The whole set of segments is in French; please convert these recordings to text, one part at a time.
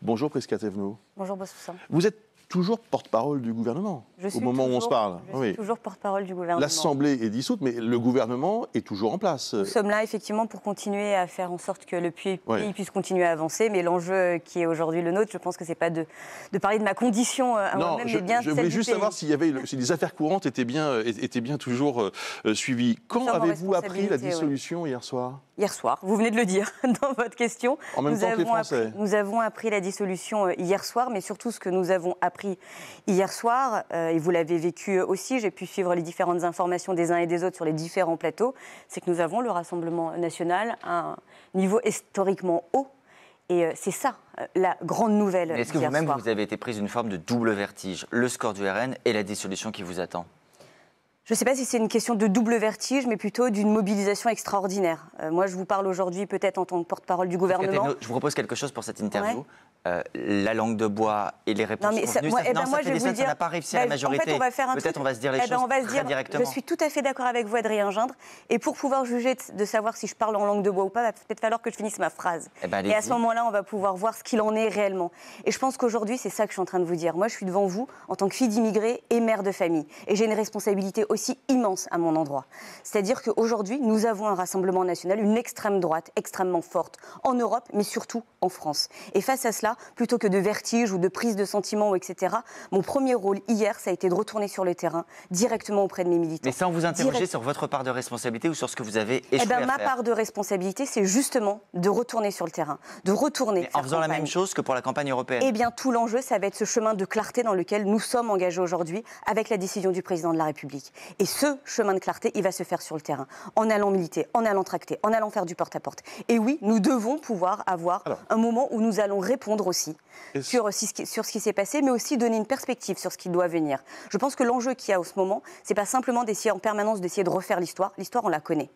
Bonjour Prisca Thévenot. Bonjour Bossoussan. Vous êtes toujours porte-parole du gouvernement au moment où on se parle. Je suis toujours porte-parole du gouvernement. L'Assemblée est dissoute, mais le gouvernement est toujours en place. Nous sommes là effectivement pour continuer à faire en sorte que le pays puisse continuer à avancer, mais l'enjeu qui est aujourd'hui le nôtre, je pense que c'est pas de parler de ma condition à moi-même, mais bien je voulais juste savoir si les affaires courantes étaient bien toujours suivies. Quand avez-vous appris la dissolution hier soir ? Hier soir, vous venez de le dire dans votre question. En même temps que les Français. Nous avons appris la dissolution hier soir, mais surtout ce que nous avons appris hier soir, et vous l'avez vécu aussi, j'ai pu suivre les différentes informations des uns et des autres sur les différents plateaux, c'est que nous avons le Rassemblement national à un niveau historiquement haut. Et c'est ça, la grande nouvelle. Est-ce que vous-même, vous avez été prise d'une forme de double vertige, le score du RN et la dissolution qui vous attend ? Je ne sais pas si c'est une question de double vertige, mais plutôt d'une mobilisation extraordinaire. Moi, je vous parle aujourd'hui peut-être en tant que porte-parole du gouvernement. Je vous propose quelque chose pour cette interview. La langue de bois et les réponses contenues, ça n'a pas réussi à la majorité. En fait, peut-être on va se dire les choses très directement. Je suis tout à fait d'accord avec vous, Adrien Gindre. Et pour pouvoir juger de savoir si je parle en langue de bois ou pas, il va peut-être falloir que je finisse ma phrase. Et à ce moment-là, on va pouvoir voir ce qu'il en est réellement. Et je pense qu'aujourd'hui, c'est ça que je suis en train de vous dire. Moi, je suis devant vous en tant que fille d'immigrés et mère de famille. Et j'ai une responsabilité aussi immense à mon endroit. C'est-à-dire qu'aujourd'hui, nous avons un Rassemblement national, une extrême droite extrêmement forte en Europe, mais surtout en France. Et face à cela, plutôt que de vertige ou de prise de sentiments, etc., mon premier rôle hier, ça a été de retourner sur le terrain, directement auprès de mes militants. Mais sans vous interroger sur votre part de responsabilité ou sur ce que vous avez échoué à faire. Ma part de responsabilité, c'est justement de retourner sur le terrain, de retourner en faisant la même chose que pour la campagne européenne. Eh bien, tout l'enjeu, ça va être ce chemin de clarté dans lequel nous sommes engagés aujourd'hui avec la décision du président de la République. Et ce chemin de clarté, il va se faire sur le terrain, en allant militer, en allant tracter, en allant faire du porte-à-porte. Et oui, nous devons pouvoir avoir un moment où nous allons répondre aussi sur ce qui s'est passé, mais aussi donner une perspective sur ce qui doit venir. Je pense que l'enjeu qu'il y a en ce moment, c'est pas simplement d'essayer en permanence d'essayer de refaire l'histoire. L'histoire, on la connaît.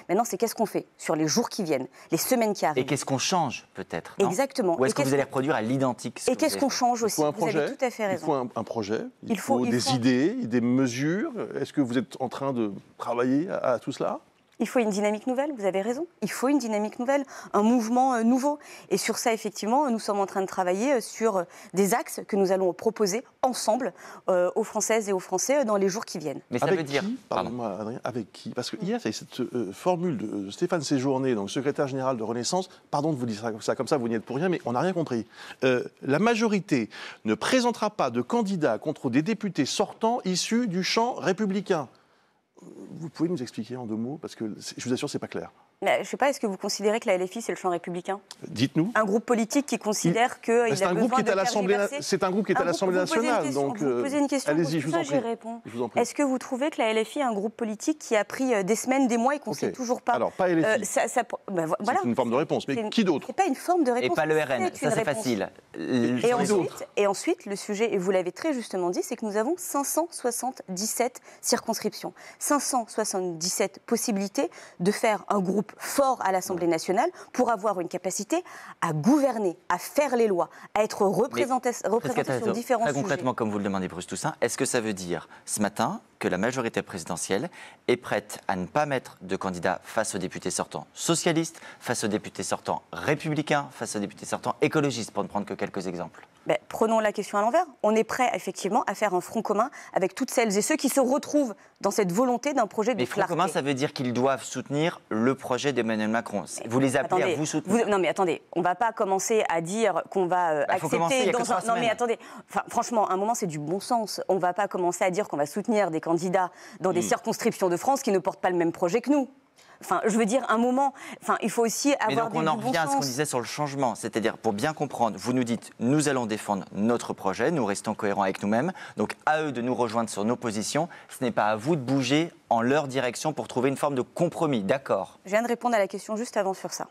Maintenant, c'est qu'est-ce qu'on fait sur les jours qui viennent, les semaines qui arrivent. Et qu'est-ce qu'on change, peut-être ? Exactement. Ou est-ce que vous allez reproduire à l'identique ? Et qu'est-ce qu'on change aussi ? Vous avez tout à fait raison. Il faut un projet, il faut des idées, des mesures. Est-ce que vous êtes en train de travailler à tout cela ? Il faut une dynamique nouvelle, vous avez raison. Il faut une dynamique nouvelle, un mouvement nouveau. Et sur ça, effectivement, nous sommes en train de travailler sur des axes que nous allons proposer ensemble aux Françaises et aux Français dans les jours qui viennent. Mais ça veut dire... Pardon-moi, Adrien, avec qui ? Parce que hier, c'est cette formule de Stéphane Séjourné, donc secrétaire général de Renaissance, pardon de vous dire ça comme ça, vous n'y êtes pour rien, mais on n'a rien compris. La majorité ne présentera pas de candidat contre des députés sortants issus du champ républicain. Vous pouvez nous expliquer en 2 mots, parce que je vous assure, c'est pas clair. Je ne sais pas, est-ce que vous considérez que la LFI, c'est le champ républicain ? Dites-nous. Un groupe politique qui considère qu'il a besoin de tergiverser. C'est un groupe qui est à l'Assemblée nationale. Donc, vous posez une question, allez-y, je vous en prie. Réponds. Est-ce que vous trouvez que la LFI est un groupe politique qui a pris des semaines, des mois et qu'on ne sait toujours pas ? Alors, pas LFI. C'est une forme de réponse, mais qui d'autre ? C'est pas une forme de réponse. Et pas le RN, ça c'est facile. Et ensuite, le sujet, et vous l'avez très justement dit, c'est que nous avons 577 circonscriptions, 577 possibilités de faire un groupe fort à l'Assemblée nationale pour avoir une capacité à gouverner, à faire les lois, à être représenté sur différents sujets. Très concrètement, comme vous le demandez, Bruce Toussaint, est-ce que ça veut dire ce matin que la majorité présidentielle est prête à ne pas mettre de candidat face aux députés sortants socialistes, face aux députés sortants républicains, face aux députés sortants écologistes, pour ne prendre que quelques exemples ? Prenons la question à l'envers. On est prêt effectivement à faire un front commun avec toutes celles et ceux qui se retrouvent dans cette volonté d'un projet de clarté. Mais front commun, ça veut dire qu'ils doivent soutenir le projet d'Emmanuel Macron. Vous les appelez à vous soutenir. Non mais attendez, on ne va pas commencer à dire qu'on va accepter... Non mais attendez, franchement, à un moment c'est du bon sens. On ne va pas commencer à dire qu'on va soutenir des candidats dans des circonscriptions de France qui ne portent pas le même projet que nous. Enfin, je veux dire, un moment, il faut aussi avoir du bon sens. Mais donc on en revient à ce qu'on disait sur le changement, c'est-à-dire pour bien comprendre, vous nous dites, nous allons défendre notre projet, nous restons cohérents avec nous-mêmes, donc à eux de nous rejoindre sur nos positions, ce n'est pas à vous de bouger en leur direction pour trouver une forme de compromis, d'accord ? Je viens de répondre à la question juste avant sur ça.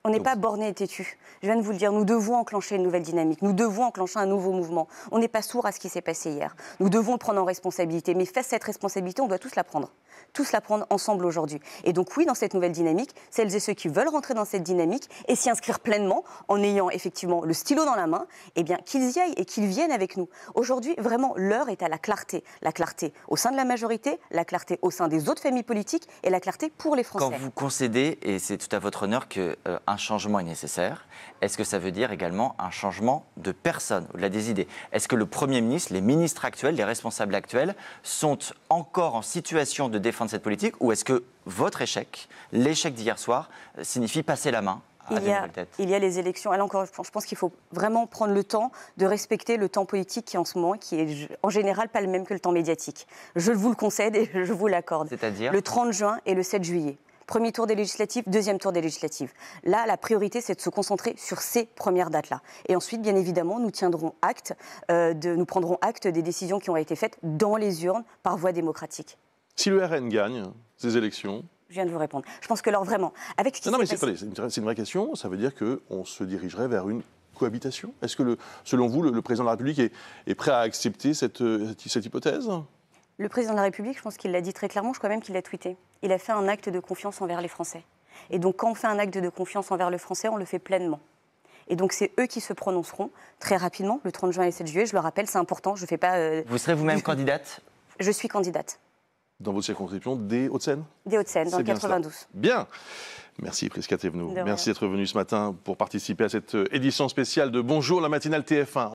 On n'est pas borné et têtu. Je viens de vous le dire, nous devons enclencher une nouvelle dynamique, nous devons enclencher un nouveau mouvement. On n'est pas sourd à ce qui s'est passé hier. Nous devons le prendre en responsabilité, mais face à cette responsabilité, on doit tous la prendre ensemble aujourd'hui. Et donc oui, dans cette nouvelle dynamique, celles et ceux qui veulent rentrer dans cette dynamique et s'y inscrire pleinement, en ayant effectivement le stylo dans la main, eh bien qu'ils y aillent et qu'ils viennent avec nous. Aujourd'hui, vraiment, l'heure est à la clarté. La clarté au sein de la majorité, la clarté au sein des autres familles politiques et la clarté pour les Français. Quand vous concédez, et c'est tout à votre honneur, qu'un un changement est nécessaire, est-ce que ça veut dire également un changement de personne, au-delà des idées? Est-ce que le Premier ministre, les ministres actuels, les responsables actuels sont encore en situation de défendre cette politique, ou est-ce que votre échec, l'échec d'hier soir, signifie passer la main? Il y a les élections. Alors encore, je pense qu'il faut vraiment prendre le temps de respecter le temps politique qui est en ce moment, qui est en général pas le même que le temps médiatique. Je vous le concède et je vous l'accorde. C'est-à-dire le 30 juin et le 7 juillet. Premier tour des législatives, deuxième tour des législatives. Là, la priorité, c'est de se concentrer sur ces premières dates-là. Et ensuite, bien évidemment, nous prendrons acte des décisions qui ont été faites dans les urnes par voie démocratique. Si le RN gagne ces élections... Je viens de vous répondre. Je pense que alors vraiment, avec ce qui c'est une vraie question. Ça veut dire qu'on se dirigerait vers une cohabitation. Est-ce que, selon vous, le président de la République est prêt à accepter cette hypothèse? Le président de la République, je pense qu'il l'a dit très clairement, je crois même qu'il l'a tweeté. Il a fait un acte de confiance envers les Français. Et donc, quand on fait un acte de confiance envers le Français, on le fait pleinement. Et donc, c'est eux qui se prononceront très rapidement, le 30 juin et le 7 juillet. Je le rappelle, c'est important, je ne fais pas... Vous serez vous-même candidate? Je suis candidate. Dans votre circonscription des Hauts-de-Seine? Des Hauts-de-Seine, dans le 92. Bien. Merci Prisca Thévenot. Merci d'être venue ce matin pour participer à cette édition spéciale de Bonjour la matinale TF1.